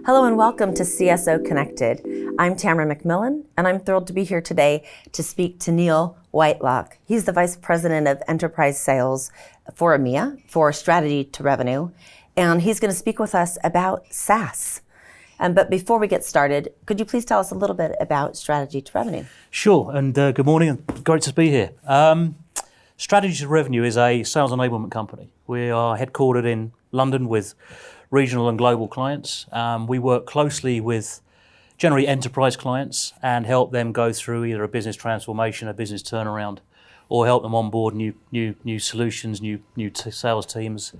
Hello and welcome to CSO Connected. I'm Tamara McMillan, and I'm thrilled to be here today to speak to Neil Whitelock. He's the Vice President of Enterprise Sales for EMEA, for Strategy to Revenue, and he's going to speak with us about SAAS. But before we get started, could you please tell us a little bit about Strategy to Revenue? Sure, and good morning, and great to be here. Strategy to Revenue is a sales enablement company. We are headquartered in London with regional and global clients. We work closely with generally enterprise clients and help them go through either a business transformation, a business turnaround, or help them onboard new solutions, new sales teams.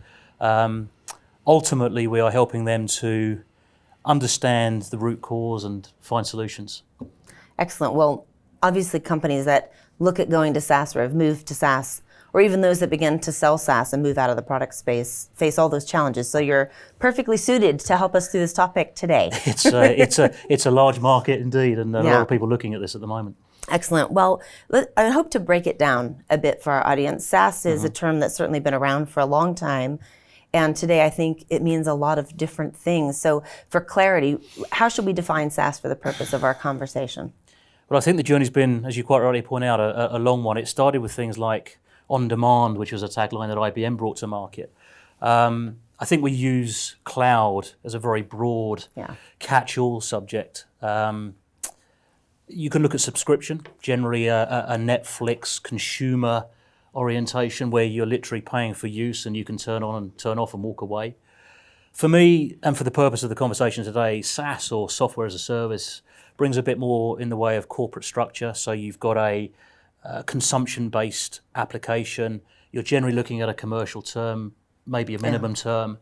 Ultimately, we are helping them to understand the root cause and find solutions. Excellent. Well, obviously companies that look at going to SaaS or have moved to SaaS, or even those that begin to sell SaaS and move out of the product space, face all those challenges. So you're perfectly suited to help us through this topic today. It's a large market indeed, and a lot of people looking at this at the moment. Excellent. Well, I hope to break it down a bit for our audience. SaaS is a term that's certainly been around for a long time. And today I think it means a lot of different things. So for clarity, how should we define SaaS for the purpose of our conversation? Well, I think the journey's been, as you quite rightly point out, a long one. It started with things like on demand, which was a tagline that IBM brought to market. I think we use cloud as a very broad catch-all subject. You can look at subscription, generally a Netflix consumer orientation where you're literally paying for use and you can turn on and turn off and walk away. For me, and for the purpose of the conversation today, SaaS or software as a service brings a bit more in the way of corporate structure. So you've got a consumption-based application. You're generally looking at a commercial term, maybe a minimum term,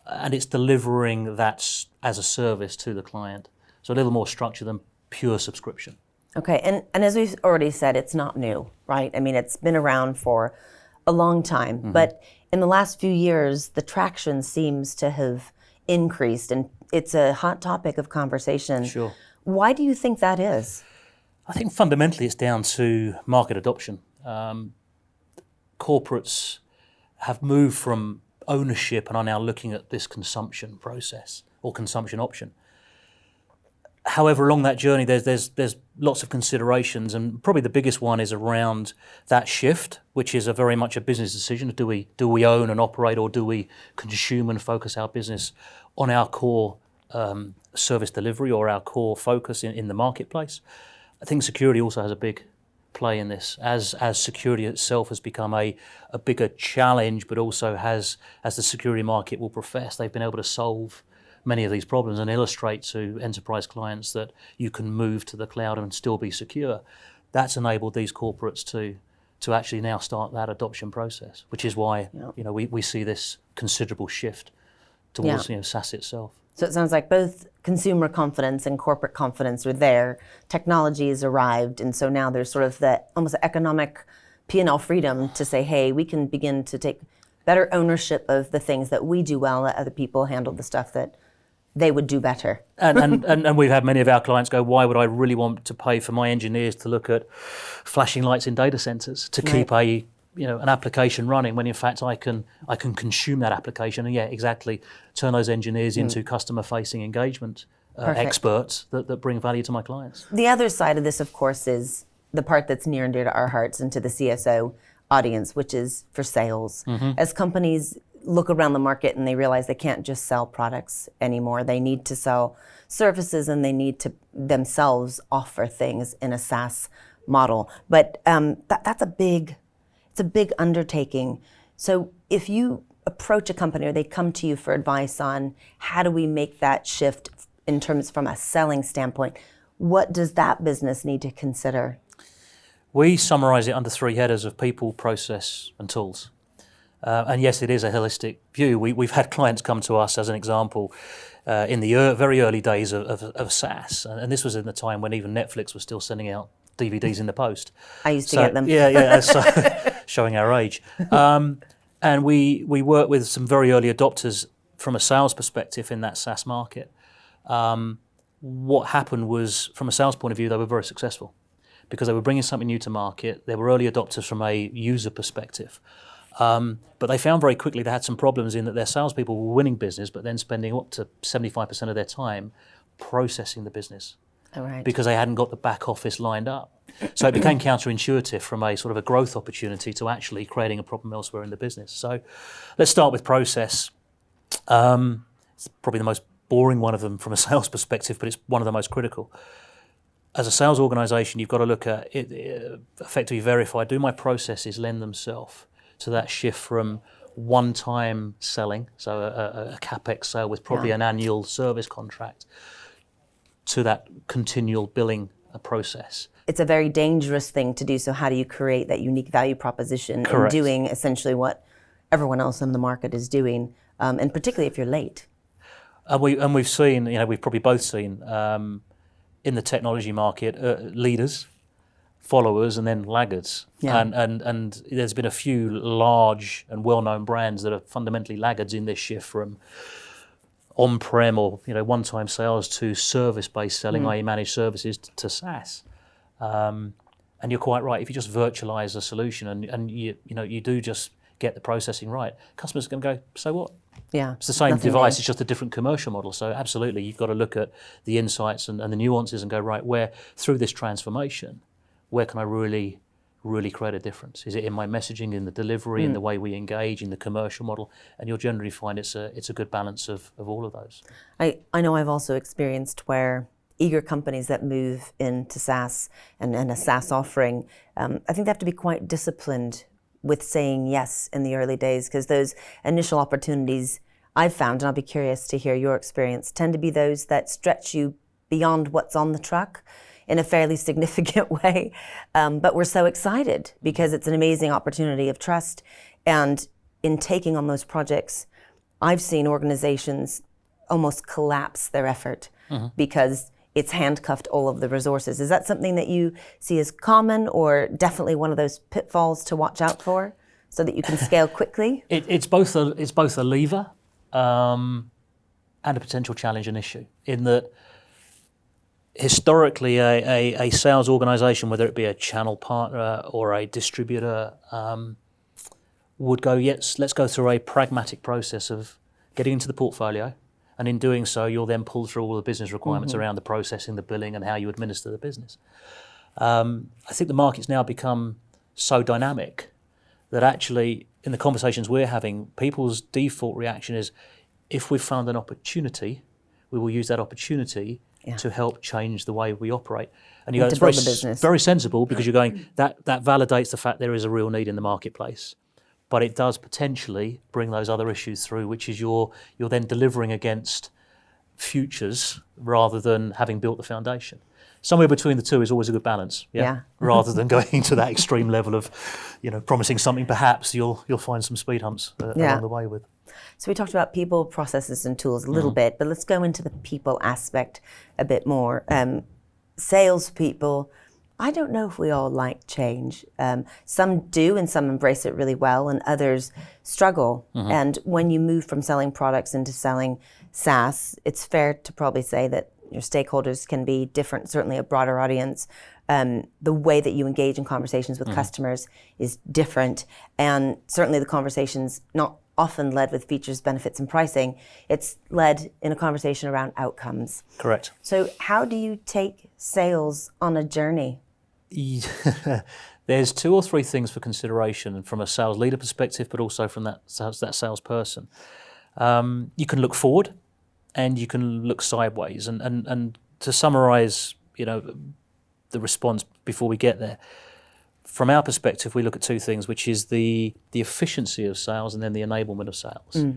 and it's delivering that as a service to the client. So a little more structure than pure subscription. Okay, and as we've already said, it's not new, right? I mean, it's been around for a long time, but in the last few years, the traction seems to have increased, and it's a hot topic of conversation. Sure. Why do you think that is? I think fundamentally it's down to market adoption. Corporates have moved from ownership and are now looking at this consumption process or consumption option. However, along that journey, there's lots of considerations, and probably the biggest one is around that shift, which is very much a business decision. Do we own and operate, or do we consume and focus our business on our core service delivery or our core focus in the marketplace? I think security also has a big play in this, as security itself has become a bigger challenge, but also as the security market will profess, they've been able to solve many of these problems and illustrate to enterprise clients that you can move to the cloud and still be secure. That's enabled these corporates to actually now start that adoption process, which is why we see this considerable shift towards SaaS itself. So it sounds like both consumer confidence and corporate confidence are there. Technology has arrived, and so now there's sort of that almost economic P&L freedom to say, hey, we can begin to take better ownership of the things that we do well, let other people handle the stuff that they would do better. And we've had many of our clients go, why would I really want to pay for my engineers to look at flashing lights in data centers to keep an application running when in fact I can consume that application and exactly turn those engineers into customer-facing engagement experts that bring value to my clients. The other side of this, of course, is the part that's near and dear to our hearts and to the CSO audience, which is for sales. As companies look around the market and they realize they can't just sell products anymore, they need to sell services and they need to themselves offer things in a SaaS model. But that's a big undertaking. So if you approach a company or they come to you for advice on how do we make that shift in terms from a selling standpoint, what does that business need to consider? We summarize it under three headers of people, process, and tools. And yes, it is a holistic view. We've had clients come to us, as an example, in the very early days of SaaS. And this was in the time when even Netflix was still sending out DVDs in the post. I used to get them. So showing our age. And we work with some very early adopters from a sales perspective in that SaaS market. What happened was, from a sales point of view, they were very successful because they were bringing something new to market. They were early adopters from a user perspective. But they found very quickly they had some problems in that their salespeople were winning business, but then spending up to 75% of their time processing the business. All right. Because they hadn't got the back office lined up. So it became counterintuitive from a sort of a growth opportunity to actually creating a problem elsewhere in the business. So let's start with process. It's probably the most boring one of them from a sales perspective, but it's one of the most critical. As a sales organisation, you've got to look at it, effectively verify, do my processes lend themselves to that shift from one-time selling, so a CapEx sale with probably an annual service contract, to that continual billing process. It's a very dangerous thing to do. So how do you create that unique value proposition Correct. in doing essentially what everyone else in the market is doing, and particularly if you're late? And we've seen, we've probably both seen in the technology market leaders, followers, and then laggards. Yeah. And there's been a few large and well-known brands that are fundamentally laggards in this shift from on-prem or one-time sales to service-based selling, i.e. managed services, to SaaS. And you're quite right. If you just virtualize a solution and you do just get the processing right, customers are going to go, so what? Yeah, It's the same nothing device, new. it's just a different commercial model. So absolutely, you've got to look at the insights and the nuances and go, right, where through this transformation, where can I really create a difference? Is it in my messaging, in the delivery, in the way we engage, in the commercial model? And you'll generally find it's a good balance of all of those. I know I've also experienced where eager companies that move into SaaS and a SaaS offering, I think they have to be quite disciplined with saying yes in the early days, because those initial opportunities I've found, and I'll be curious to hear your experience, tend to be those that stretch you beyond what's on the truck in a fairly significant way. But we're so excited because it's an amazing opportunity of trust. And in taking on those projects, I've seen organizations almost collapse their effort because it's handcuffed all of the resources. Is that something that you see as common, or definitely one of those pitfalls to watch out for so that you can scale quickly? It's both a lever and a potential challenge and issue, in that historically a sales organisation, whether it be a channel partner or a distributor, would go, yes, let's go through a pragmatic process of getting into the portfolio. And in doing so, you'll then pull through all the business requirements around the processing, the billing, and how you administer the business. I think the market's now become so dynamic that actually, in the conversations we're having, people's default reaction is, if we've found an opportunity, we will use that opportunity to help change the way we operate. And you go, it's very sensible, because you're going, that validates the fact there is a real need in the marketplace. But it does potentially bring those other issues through, which is you're then delivering against futures rather than having built the foundation. Somewhere between the two is always a good balance, rather than going to that extreme level of, promising something perhaps you'll find some speed humps along the way with. So we talked about people, processes, and tools a little bit, but let's go into the people aspect a bit more. Salespeople, I don't know if we all like change. Some do, and some embrace it really well, and others struggle. And when you move from selling products into selling SaaS, it's fair to probably say that your stakeholders can be different, certainly a broader audience. The way that you engage in conversations with customers is different. And certainly the conversation's not often led with features, benefits, and pricing. It's led in a conversation around outcomes. Correct. So how do you take sales on a journey? There's 2 or 3 things for consideration from a sales leader perspective, but also from that salesperson. You can look forward, and you can look sideways. And to summarise, the response before we get there, from our perspective, we look at 2 things, which is the efficiency of sales and then the enablement of sales.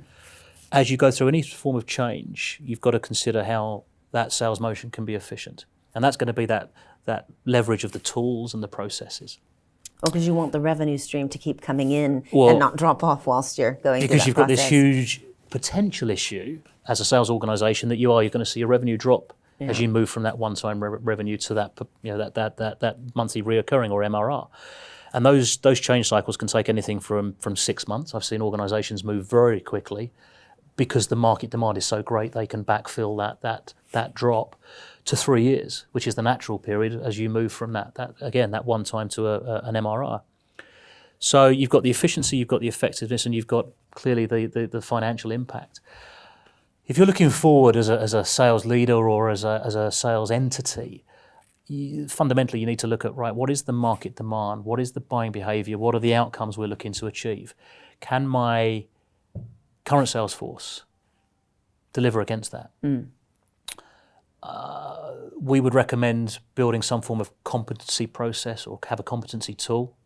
As you go through any form of change, you've got to consider how that sales motion can be efficient, and that's going to be that leverage of the tools and the processes. Well, because you want the revenue stream to keep coming in and not drop off whilst you're going through that because you've got process. this huge potential issue as a sales organisation that you're going to see a revenue drop as you move from that one-time revenue to that that monthly reoccurring or MRR. And those change cycles can take anything from 6 months. I've seen organisations move very quickly because the market demand is so great they can backfill that drop, to 3 years, which is the natural period as you move from that one time to an MRR. So you've got the efficiency, you've got the effectiveness, and you've got clearly the financial impact. If you're looking forward as a sales leader or as a sales entity, fundamentally you need to look at, right, what is the market demand? What is the buying behavior? What are the outcomes we're looking to achieve? Can my current sales force deliver against that? We would recommend building some form of competency process or have a competency tool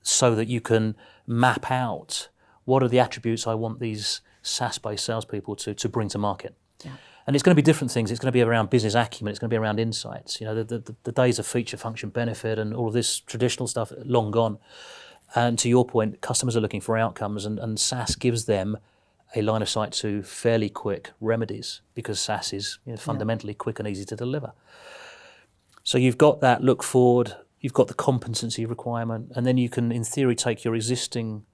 so that you can map out what are the attributes I want these SaaS-based salespeople to bring to market. Yeah. And it's going to be different things. It's going to be around business acumen. It's going to be around insights. You know, the days of feature, function, benefit, and all of this traditional stuff long gone. And to your point, customers are looking for outcomes, and SaaS gives them a line of sight to fairly quick remedies because SaaS is fundamentally quick and easy to deliver. So you've got that look forward, you've got the competency requirement, and then you can, in theory, take your existing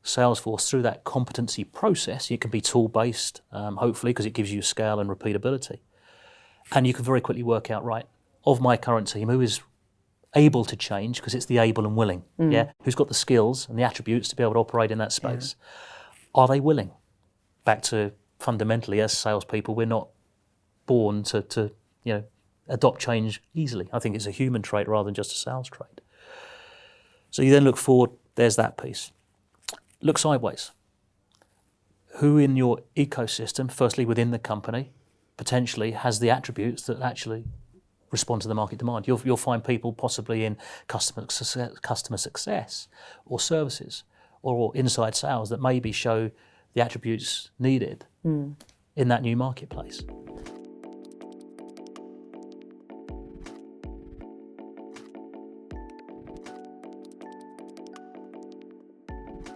sales force through that competency process. It can be tool-based, hopefully, because it gives you scale and repeatability. And you can very quickly work out, right, of my current team, who is able to change, because it's the able and willing, who's got the skills and the attributes to be able to operate in that space. Yeah. Are they willing? Back to fundamentally, as salespeople, we're not born to adopt change easily. I think it's a human trait rather than just a sales trait. So you then look forward, there's that piece. Look sideways. Who in your ecosystem, firstly within the company, potentially has the attributes that actually respond to the market demand? You'll find people possibly in customer success or services or inside sales that maybe show the attributes needed in that new marketplace.